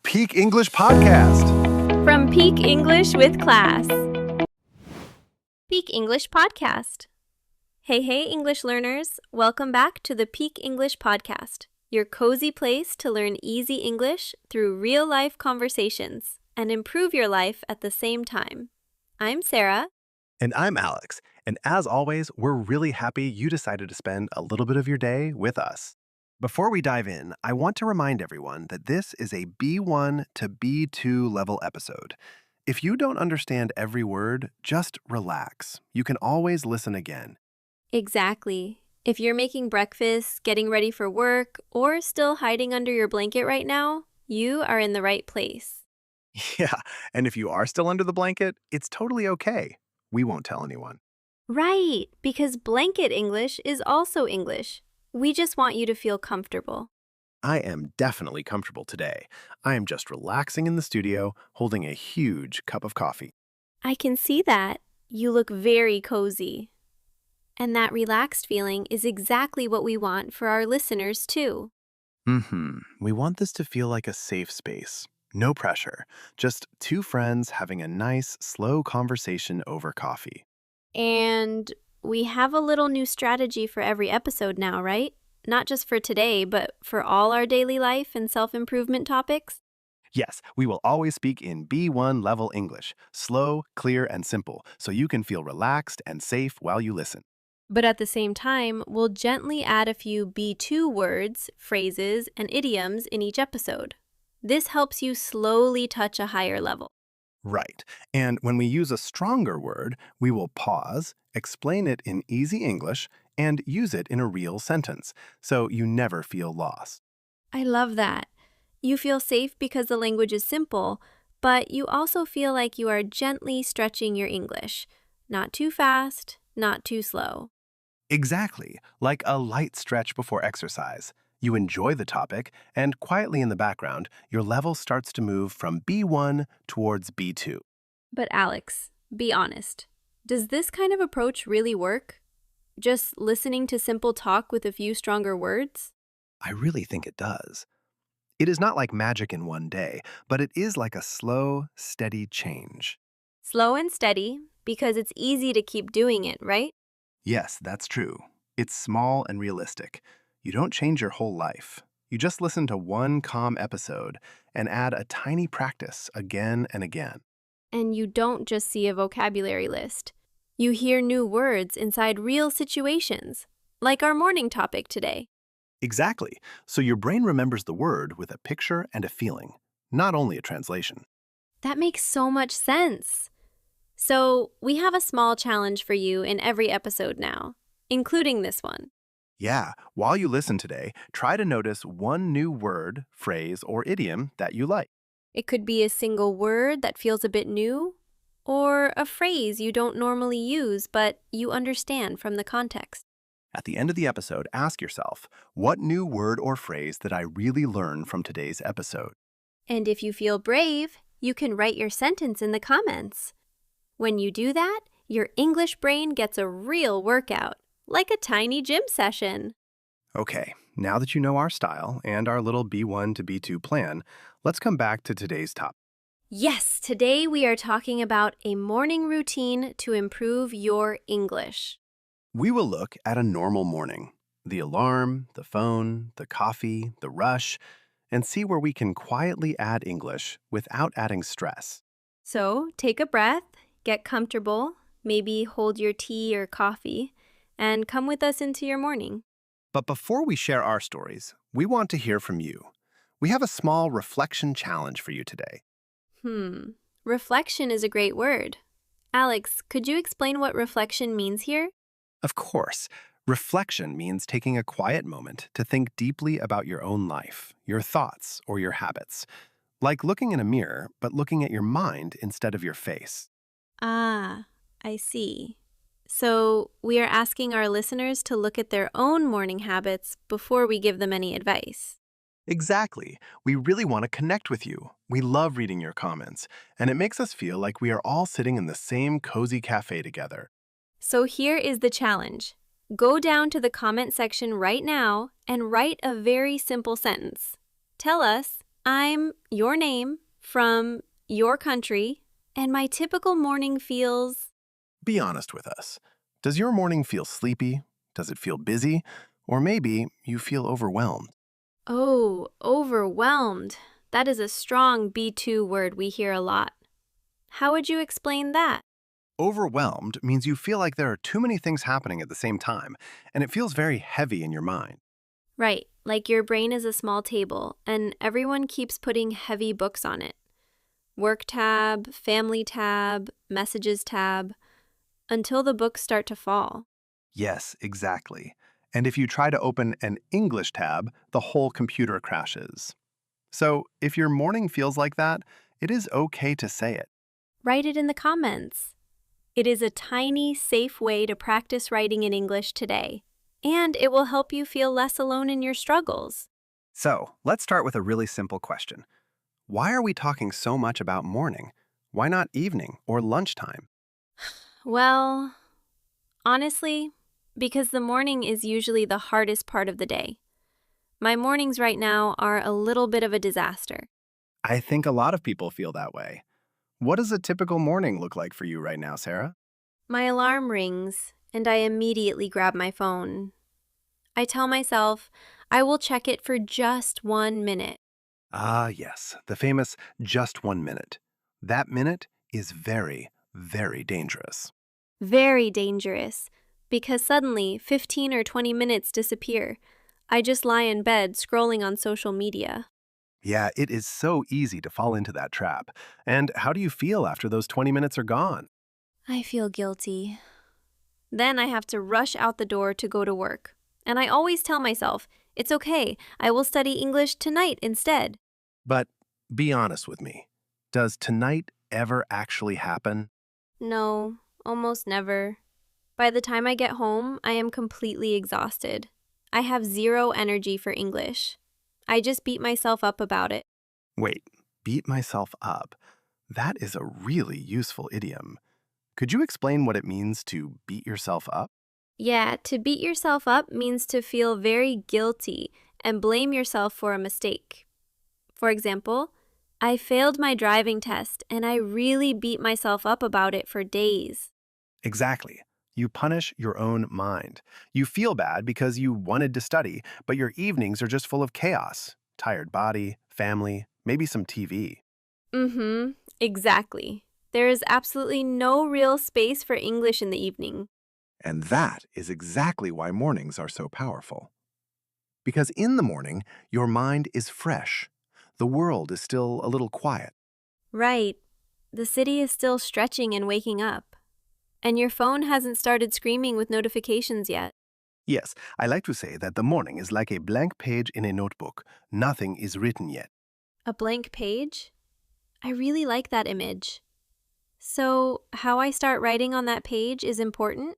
Peak English Podcast. From Peak English with Class. Peak English Podcast. Hey, English learners. Welcome back to the Peak English Podcast, your cozy place to learn easy English through real-life conversations and improve your life at the same time. I'm Sarah. And I'm Alex. And as always, we're really happy you decided to spend a little bit of your day with us. Before we dive in, I want to remind everyone that this is a B1 to B2 level episode. If you don't understand every word, just relax. You can always listen again. Exactly. If you're making breakfast, getting ready for work, or still hiding under your blanket right now, you are in the right place. Yeah, and if you are still under the blanket, it's totally okay. We won't tell anyone. Right, because blanket English is also English. We just want you to feel comfortable. I am definitely comfortable today. I am just relaxing in the studio, holding a huge cup of coffee. I can see that. You look very cozy. And that relaxed feeling is exactly what we want for our listeners, too. We want this to feel like a safe space. No pressure. Just two friends having a nice, slow conversation over coffee. And we have a little new strategy for every episode now, right? Not just for today, but for all our daily life and self-improvement topics. Yes, we will always speak in B1 level English, slow, clear, and simple, so you can feel relaxed and safe while you listen. But at the same time, we'll gently add a few B2 words, phrases, and idioms in each episode. This helps you slowly touch a higher level. Right. And when we use a stronger word, we will pause, explain it in easy English, and use it in a real sentence, so you never feel lost. I love that. You feel safe because the language is simple, but you also feel like you are gently stretching your English. Not too fast, not too slow. Exactly, like a light stretch before exercise. You enjoy the topic, and quietly in the background, your level starts to move from B1 towards B2. But Alex, be honest. Does this kind of approach really work? Just listening to simple talk with a few stronger words? I really think it does. It is not like magic in one day, but it is like a slow, steady change. Slow and steady, because it's easy to keep doing it, right? Yes, that's true. It's small and realistic. You don't change your whole life. You just listen to one calm episode and add a tiny practice again and again. And you don't just see a vocabulary list. You hear new words inside real situations, like our morning topic today. Exactly. So your brain remembers the word with a picture and a feeling, not only a translation. That makes so much sense. So, we have a small challenge for you in every episode now, including this one. Yeah, while you listen today, try to notice one new word, phrase, or idiom that you like. It could be a single word that feels a bit new, or a phrase you don't normally use but you understand from the context. At the end of the episode, ask yourself, what new word or phrase did I really learn from today's episode? And if you feel brave, you can write your sentence in the comments. When you do that, your English brain gets a real workout, like a tiny gym session. Okay, now that you know our style and our little B1 to B2 plan, let's come back to today's topic. Yes, today we are talking about a morning routine to improve your English. We will look at a normal morning, the alarm, the phone, the coffee, the rush, and see where we can quietly add English without adding stress. So take a breath, get comfortable, maybe hold your tea or coffee, and come with us into your morning. But before we share our stories, we want to hear from you. We have a small reflection challenge for you today. Reflection is a great word. Alex, could you explain what reflection means here? Of course, reflection means taking a quiet moment to think deeply about your own life, your thoughts, or your habits. Like looking in a mirror, but looking at your mind instead of your face. Ah, I see. So we are asking our listeners to look at their own morning habits before we give them any advice. Exactly. We really want to connect with you. We love reading your comments, and it makes us feel like we are all sitting in the same cozy cafe together. So here is the challenge. Go down to the comment section right now and write a very simple sentence. Tell us, I'm your name from your country, and my typical morning feels. Be honest with us. Does your morning feel sleepy? Does it feel busy? Or maybe you feel overwhelmed? Oh, overwhelmed. That is a strong B2 word we hear a lot. How would you explain that? Overwhelmed means you feel like there are too many things happening at the same time, and it feels very heavy in your mind. Right, like your brain is a small table, and everyone keeps putting heavy books on it. Work tab, family tab, messages tab, until the books start to fall. Yes, exactly. And if you try to open an English tab, the whole computer crashes. So, if your morning feels like that, it is okay to say it. Write it in the comments. It is a tiny, safe way to practice writing in English today, and it will help you feel less alone in your struggles. So, let's start with a really simple question. Why are we talking so much about morning? Why not evening or lunchtime? Well, honestly, because the morning is usually the hardest part of the day. My mornings right now are a little bit of a disaster. I think a lot of people feel that way. What does a typical morning look like for you right now, Sarah? My alarm rings, and I immediately grab my phone. I tell myself I will check it for just 1 minute. Ah, yes, the famous just 1 minute. That minute is very, very dangerous. Very dangerous, because suddenly 15 or 20 minutes disappear. I just lie in bed scrolling on social media. Yeah, it is so easy to fall into that trap. And how do you feel after those 20 minutes are gone? I feel guilty. Then I have to rush out the door to go to work. And I always tell myself, it's okay, I will study English tonight instead. But be honest with me. Does tonight ever actually happen? No, almost never. By the time I get home, I am completely exhausted. I have zero energy for English. I just beat myself up about it. Wait, beat myself up. That is a really useful idiom. Could you explain what it means to beat yourself up? Yeah, to beat yourself up means to feel very guilty and blame yourself for a mistake. For example, I failed my driving test and I really beat myself up about it for days. Exactly. You punish your own mind. You feel bad because you wanted to study, but your evenings are just full of chaos. Tired body, family, maybe some TV. Exactly. There is absolutely no real space for English in the evening. And that is exactly why mornings are so powerful. Because in the morning, your mind is fresh. The world is still a little quiet. Right. The city is still stretching and waking up. And your phone hasn't started screaming with notifications yet. Yes, I like to say that the morning is like a blank page in a notebook. Nothing is written yet. A blank page? I really like that image. So, how I start writing on that page is important?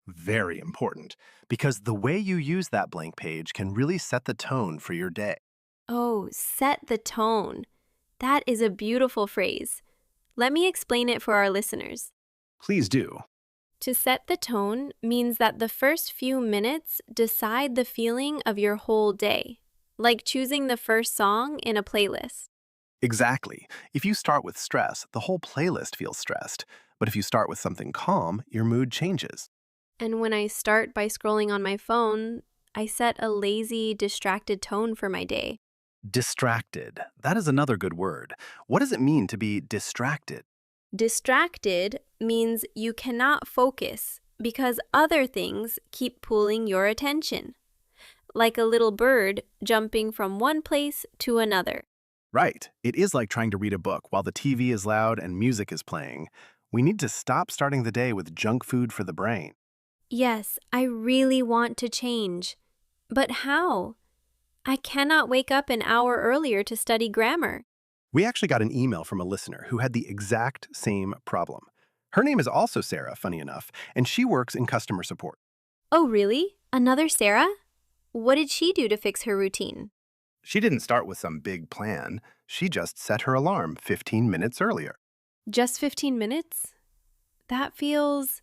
Very important, because the way you use that blank page can really set the tone for your day. Oh, set the tone. That is a beautiful phrase. Let me explain it for our listeners. Please do. To set the tone means that the first few minutes decide the feeling of your whole day, like choosing the first song in a playlist. Exactly. If you start with stress, the whole playlist feels stressed. But if you start with something calm, your mood changes. And when I start by scrolling on my phone, I set a lazy, distracted tone for my day. Distracted. That is another good word. What does it mean to be distracted? Distracted means you cannot focus because other things keep pulling your attention, like a little bird jumping from one place to another. Right. It is like trying to read a book while the TV is loud and music is playing. We need to stop starting the day with junk food for the brain. Yes, I really want to change. But how? I cannot wake up an hour earlier to study grammar. We actually got an email from a listener who had the exact same problem. Her name is also Sarah, funny enough, and she works in customer support. Oh, really? Another Sarah? What did she do to fix her routine? She didn't start with some big plan. She just set her alarm 15 minutes earlier. Just 15 minutes? That feels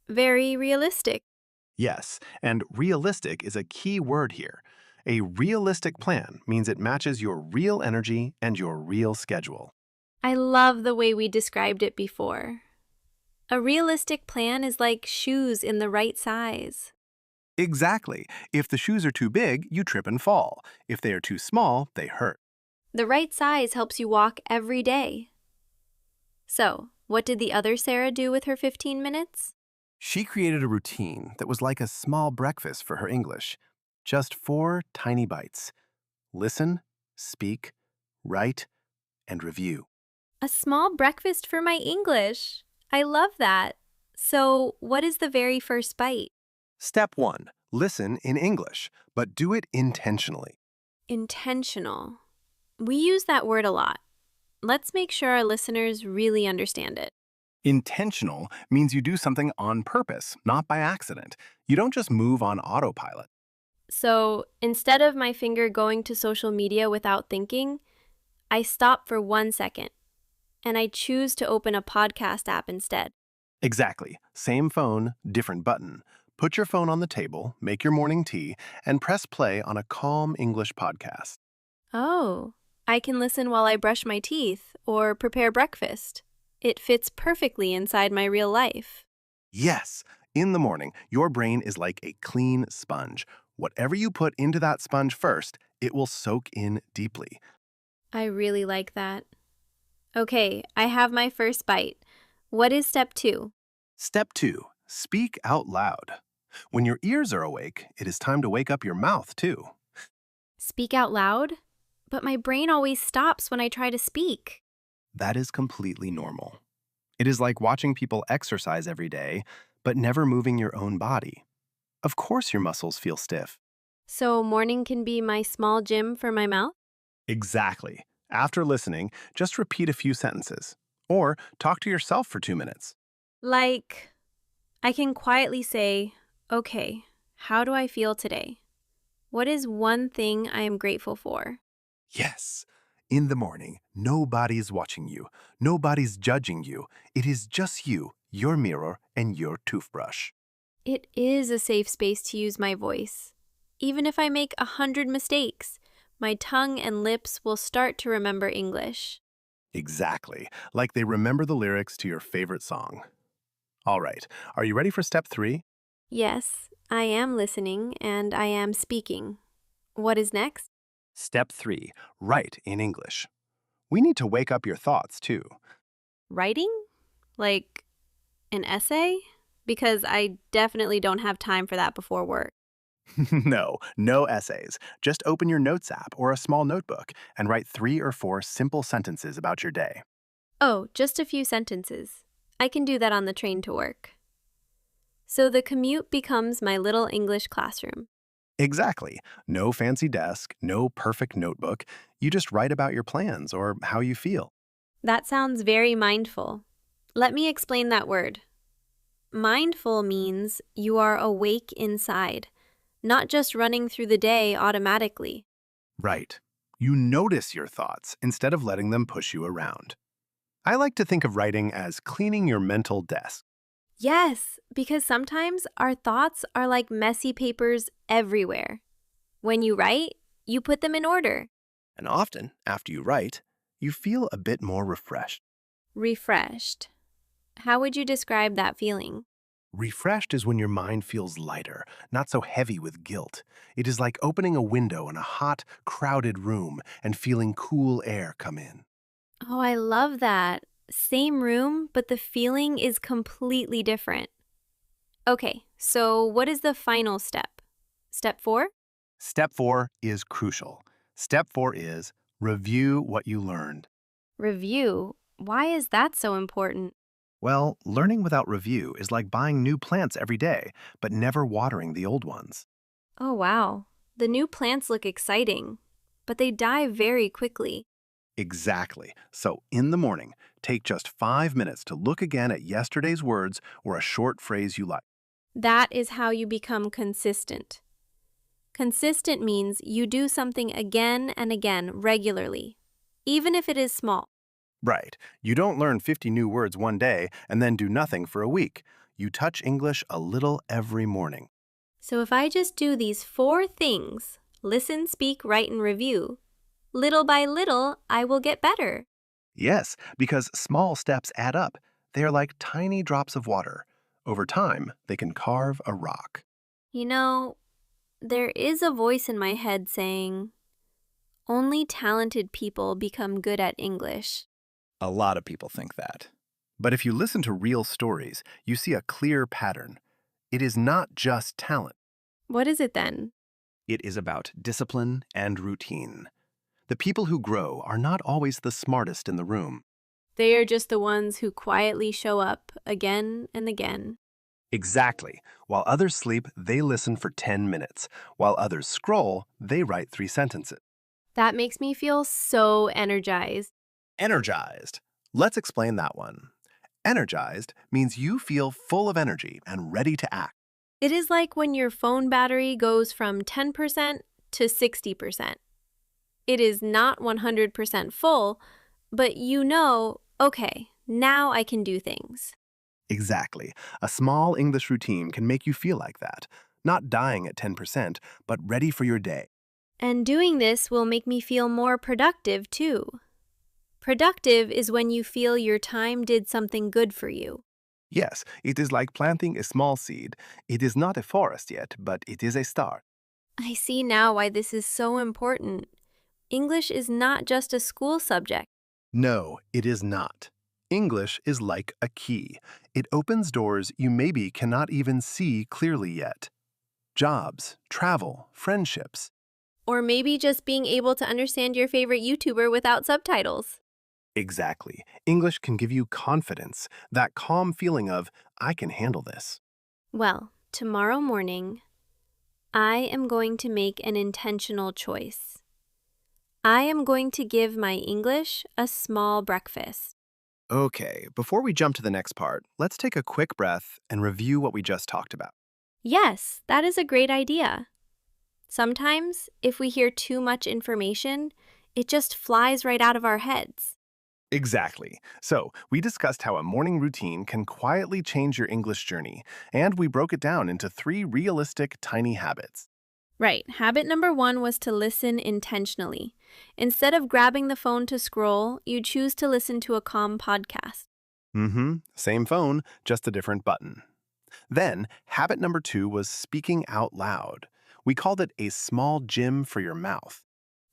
very realistic. Yes, and realistic is a key word here. A realistic plan means it matches your real energy and your real schedule. I love the way we described it before. A realistic plan is like shoes in the right size. Exactly. If the shoes are too big, you trip and fall. If they are too small, they hurt. The right size helps you walk every day. So, what did the other Sarah do with her 15 minutes? She created a routine that was like a small breakfast for her English. Just 4 tiny bites. Listen, speak, write, and review. A small breakfast for my English. I love that. So, what is the very first bite? Step 1. Listen in English, but do it intentionally. Intentional. We use that word a lot. Let's make sure our listeners really understand it. Intentional means you do something on purpose, not by accident. You don't just move on autopilot. So, instead of my finger going to social media without thinking, I stop for 1 second and I choose to open a podcast app instead. Exactly. Same phone, different button. Put your phone on the table, make your morning tea, and press play on a calm English podcast. Oh, I can listen while I brush my teeth or prepare breakfast. It fits perfectly inside my real life. Yes, in the morning, your brain is like a clean sponge. Whatever you put into that sponge first, it will soak in deeply. I really like that. Okay, I have my first bite. What is step 2? Step 2. Speak out loud. When your ears are awake, it is time to wake up your mouth, too. Speak out loud? But my brain always stops when I try to speak. That is completely normal. It is like watching people exercise every day, but never moving your own body. Of course your muscles feel stiff. So morning can be my small gym for my mouth? Exactly. After listening, just repeat a few sentences. Or talk to yourself for 2 minutes. Like, I can quietly say, okay, how do I feel today? What is one thing I am grateful for? Yes. In the morning, nobody's watching you. Nobody's judging you. It is just you, your mirror, and your toothbrush. It is a safe space to use my voice. Even if I make 100 mistakes, my tongue and lips will start to remember English. Exactly. Like they remember the lyrics to your favorite song. All right. Are you ready for step 3? Yes, I am listening and I am speaking. What is next? Step 3. Write in English. We need to wake up your thoughts, too. Writing? Like an essay? Because I definitely don't have time for that before work. No essays. Just open your notes app or a small notebook and write 3 or 4 simple sentences about your day. Oh, just a few sentences. I can do that on the train to work. So the commute becomes my little English classroom. Exactly. No fancy desk, no perfect notebook. You just write about your plans or how you feel. That sounds very mindful. Let me explain that word. Mindful means you are awake inside, not just running through the day automatically. Right. You notice your thoughts instead of letting them push you around. I like to think of writing as cleaning your mental desk. Yes, because sometimes our thoughts are like messy papers everywhere. When you write, you put them in order. And often, after you write, you feel a bit more refreshed. Refreshed. How would you describe that feeling? Refreshed is when your mind feels lighter, not so heavy with guilt. It is like opening a window in a hot, crowded room and feeling cool air come in. Oh, I love that. Same room, but the feeling is completely different. Okay, so what is the final step? Step 4? Step 4 is crucial. Step 4 is review what you learned. Review. Why is that so important? Well, learning without review is like buying new plants every day, but never watering the old ones. Oh, wow. The new plants look exciting, but they die very quickly. Exactly. So in the morning, take just 5 minutes to look again at yesterday's words or a short phrase you like. That is how you become consistent. Consistent means you do something again and again regularly, even if it is small. Right. You don't learn 50 new words one day and then do nothing for a week. You touch English a little every morning. So if I just do these 4 things, Listen, speak, write, and review. Little by little, I will get better. Yes, because small steps add up. They are like tiny drops of water. Over time, they can carve a rock. You know, there is a voice in my head saying, only talented people become good at English. A lot of people think that. But if you listen to real stories, you see a clear pattern. It is not just talent. What is it then? It is about discipline and routine. The people who grow are not always the smartest in the room. They are just the ones who quietly show up again and again. Exactly. While others sleep, they listen for 10 minutes. While others scroll, they write 3 sentences. That makes me feel so energized. Energized. Let's explain that one. Energized means you feel full of energy and ready to act. It is like when your phone battery goes from 10% to 60%. It is not 100% full, but you know, okay, now I can do things. Exactly. A small English routine can make you feel like that. Not dying at 10%, but ready for your day. And doing this will make me feel more productive too. Productive is when you feel your time did something good for you. Yes, it is like planting a small seed. It is not a forest yet, but it is a start. I see now why this is so important. English is not just a school subject. No, it is not. English is like a key. It opens doors you maybe cannot even see clearly yet. Jobs, travel, friendships. Or maybe just being able to understand your favorite YouTuber without subtitles. Exactly. English can give you confidence, that calm feeling of, I can handle this. Well, tomorrow morning, I am going to make an intentional choice. I am going to give my English a small breakfast. Okay, before we jump to the next part, let's take a quick breath and review what we just talked about. Yes, that is a great idea. Sometimes, if we hear too much information, it just flies right out of our heads. Exactly. So, we discussed how a morning routine can quietly change your English journey, and we broke it down into 3 realistic tiny habits. Right. Habit number 1 was to listen intentionally. Instead of grabbing the phone to scroll, you choose to listen to a calm podcast. Same phone, just a different button. Then, habit number 2 was speaking out loud. We called it a small gym for your mouth.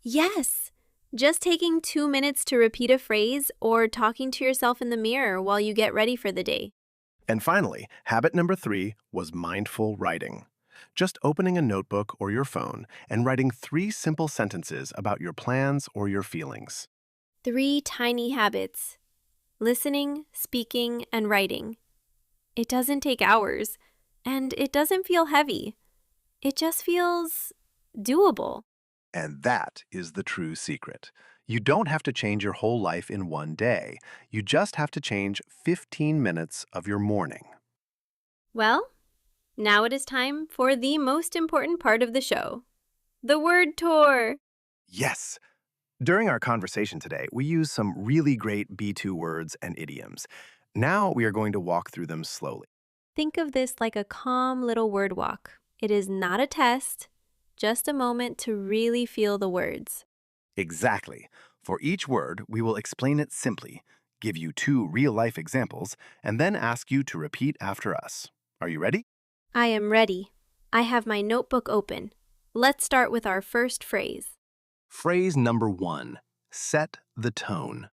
Yes! Just taking 2 minutes to repeat a phrase or talking to yourself in the mirror while you get ready for the day. And finally, habit number 3 was mindful writing. Just opening a notebook or your phone and writing 3 simple sentences about your plans or your feelings. 3 tiny habits: listening, speaking, and writing. It doesn't take hours, and it doesn't feel heavy. It just feels doable. And that is the true secret. You don't have to change your whole life in one day. You just have to change 15 minutes of your morning. Well, now it is time for the most important part of the show, the word tour. Yes! During our conversation today, we used some really great B2 words and idioms. Now we are going to walk through them slowly. Think of this like a calm little word walk. It is not a test, just a moment to really feel the words. Exactly. For each word, we will explain it simply, give you 2 real-life examples, and then ask you to repeat after us. Are you ready? I am ready. I have my notebook open. Let's start with our first phrase. Phrase number 1, set the tone.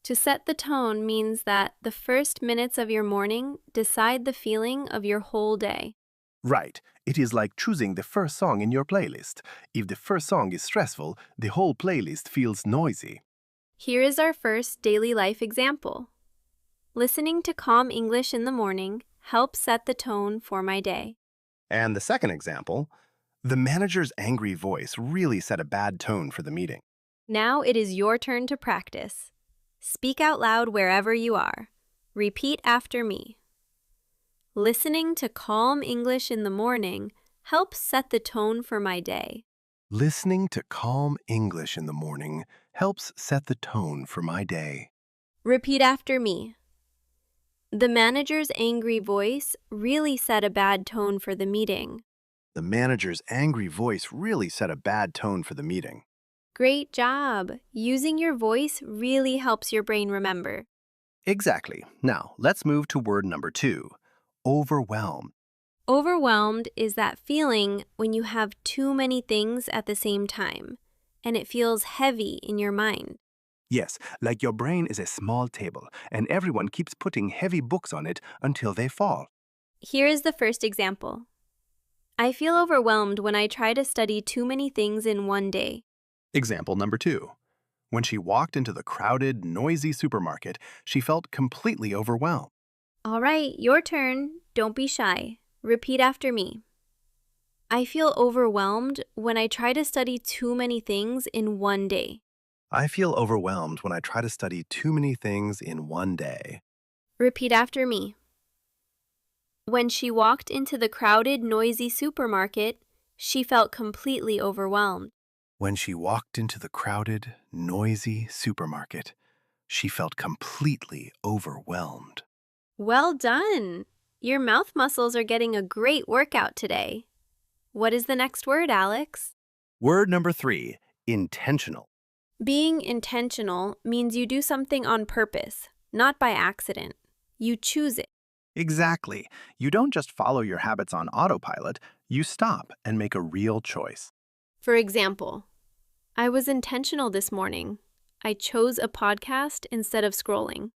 To set the tone means that the first minutes of your morning decide the feeling of your whole day. Right. It is like choosing the first song in your playlist. If the first song is stressful, the whole playlist feels noisy. Here is our first daily life example. Listening to calm English in the morning helps set the tone for my day. And the second example, the manager's angry voice really set a bad tone for the meeting. Now it is your turn to practice. Speak out loud wherever you are. Repeat after me. Listening to calm English in the morning helps set the tone for my day. Listening to calm English in the morning helps set the tone for my day. Repeat after me. The manager's angry voice really set a bad tone for the meeting. The manager's angry voice really set a bad tone for the meeting. Great job! Using your voice really helps your brain remember. Exactly. Now, let's move to word number 2, overwhelmed. Overwhelmed is that feeling when you have too many things at the same time, and it feels heavy in your mind. Yes, like your brain is a small table, and everyone keeps putting heavy books on it until they fall. Here is the first example. I feel overwhelmed when I try to study too many things in one day. Example number 2. When she walked into the crowded, noisy supermarket, she felt completely overwhelmed. All right, your turn. Don't be shy. Repeat after me. I feel overwhelmed when I try to study too many things in one day. I feel overwhelmed when I try to study too many things in one day. Repeat after me. When she walked into the crowded, noisy supermarket, she felt completely overwhelmed. When she walked into the crowded, noisy supermarket, she felt completely overwhelmed. Well done! Your mouth muscles are getting a great workout today. What is the next word, Alex? Word number 3, intentional. Being intentional means you do something on purpose, not by accident. You choose it. Exactly. You don't just follow your habits on autopilot, you stop and make a real choice. For example, I was intentional this morning. I chose a podcast instead of scrolling.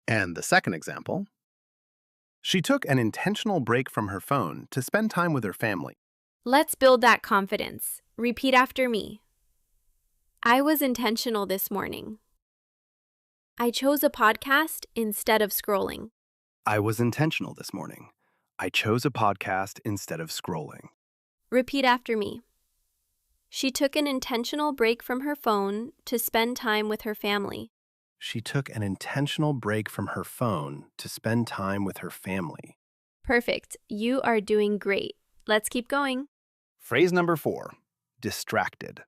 And the second example, she took an intentional break from her phone to spend time with her family. Let's build that confidence. Repeat after me. I was intentional this morning. I chose a podcast instead of scrolling. I was intentional this morning. I chose a podcast instead of scrolling. Repeat after me. She took an intentional break from her phone to spend time with her family. She took an intentional break from her phone to spend time with her family. Perfect. You are doing great. Let's keep going. Phrase number 4, distracted.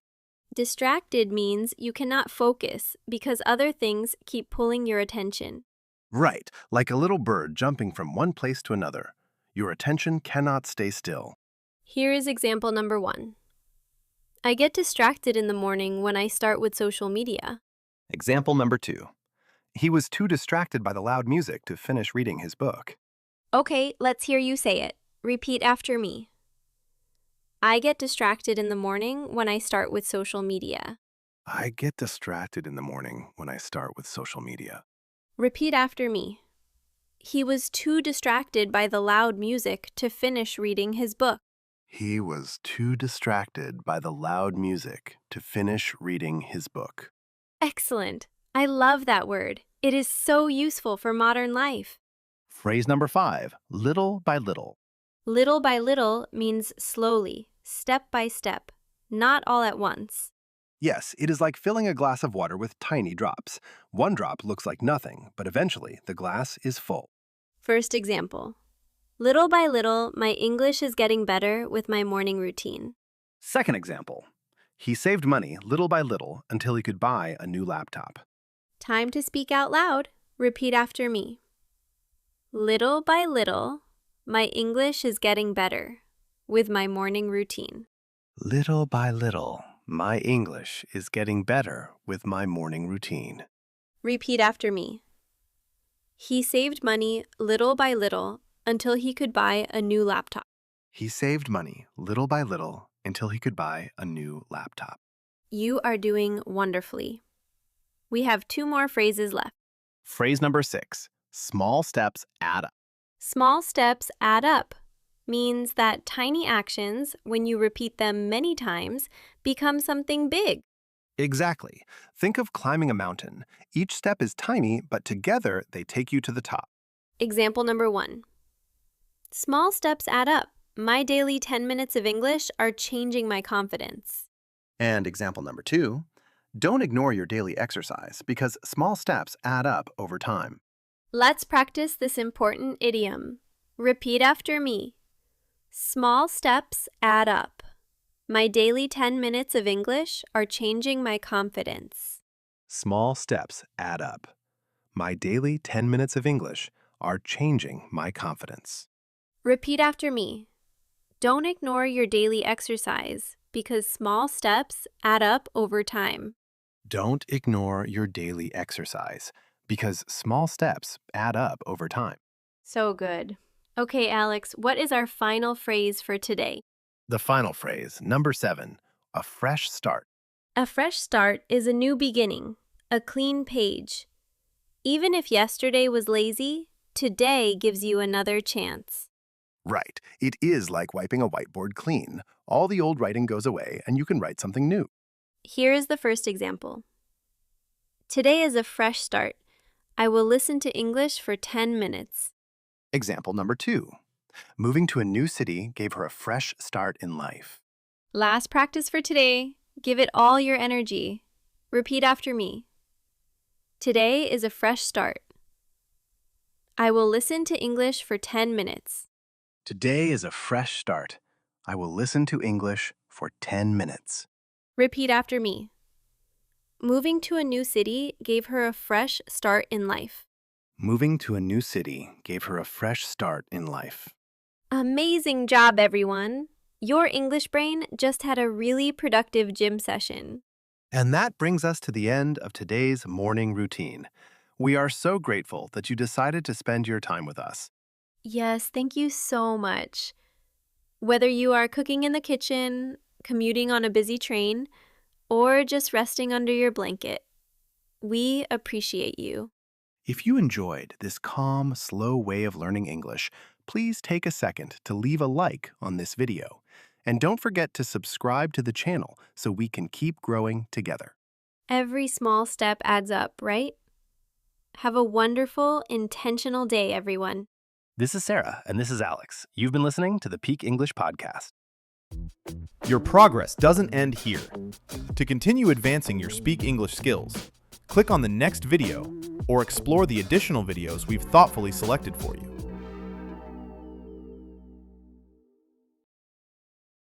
Distracted means you cannot focus because other things keep pulling your attention. Right, like a little bird jumping from one place to another. Your attention cannot stay still. Here is example number 1. I get distracted in the morning when I start with social media. Example number 2. He was too distracted by the loud music to finish reading his book. Okay, let's hear you say it. Repeat after me. I get distracted in the morning when I start with social media. I get distracted in the morning when I start with social media. Repeat after me. He was too distracted by the loud music to finish reading his book. He was too distracted by the loud music to finish reading his book. Excellent. I love that word. It is so useful for modern life. Phrase number 5, little by little. Little by little means slowly, step by step, not all at once. Yes, it is like filling a glass of water with tiny drops. One drop looks like nothing, but eventually the glass is full. First example. Little by little, my English is getting better with my morning routine. Second example. He saved money little by little until he could buy a new laptop. Time to speak out loud. Repeat after me. Little by little, my English is getting better with my morning routine. Little by little, my English is getting better with my morning routine. Repeat after me. He saved money little by little until he could buy a new laptop. He saved money little by little until he could buy a new laptop. You are doing wonderfully. We have 2 more phrases left. Phrase number 6, small steps add up. Small steps add up means that tiny actions, when you repeat them many times, become something big. Exactly. Think of climbing a mountain. Each step is tiny, but together they take you to the top. Example number 1. Small steps add up. My daily 10 minutes of English are changing my confidence. And example number 2, don't ignore your daily exercise because small steps add up over time. Let's practice this important idiom. Repeat after me. Small steps add up. My daily 10 minutes of English are changing my confidence. Small steps add up. My daily 10 minutes of English are changing my confidence. Repeat after me. Don't ignore your daily exercise because small steps add up over time. Don't ignore your daily exercise because small steps add up over time. So good. Okay, Alex, what is our final phrase for today? The final phrase, number 7, a fresh start. A fresh start is a new beginning, a clean page. Even if yesterday was lazy, today gives you another chance. Right. It is like wiping a whiteboard clean. All the old writing goes away and you can write something new. Here is the first example. Today is a fresh start. I will listen to English for 10 minutes. Example number 2. Moving to a new city gave her a fresh start in life. Last practice for today. Give it all your energy. Repeat after me. Today is a fresh start. I will listen to English for 10 minutes. Today is a fresh start. I will listen to English for 10 minutes. Repeat after me. Moving to a new city gave her a fresh start in life. Moving to a new city gave her a fresh start in life. Amazing job, everyone! Your English brain just had a really productive gym session. And that brings us to the end of today's morning routine. We are so grateful that you decided to spend your time with us. Yes, thank you so much. Whether you are cooking in the kitchen, commuting on a busy train, or just resting under your blanket, we appreciate you. If you enjoyed this calm, slow way of learning English, please take a second to leave a like on this video. And don't forget to subscribe to the channel so we can keep growing together. Every small step adds up, right? Have a wonderful, intentional day, everyone. This is Sarah, and this is Alex. You've been listening to the Peak English Podcast. Your progress doesn't end here. To continue advancing your Speak English skills, click on the next video or explore the additional videos we've thoughtfully selected for you.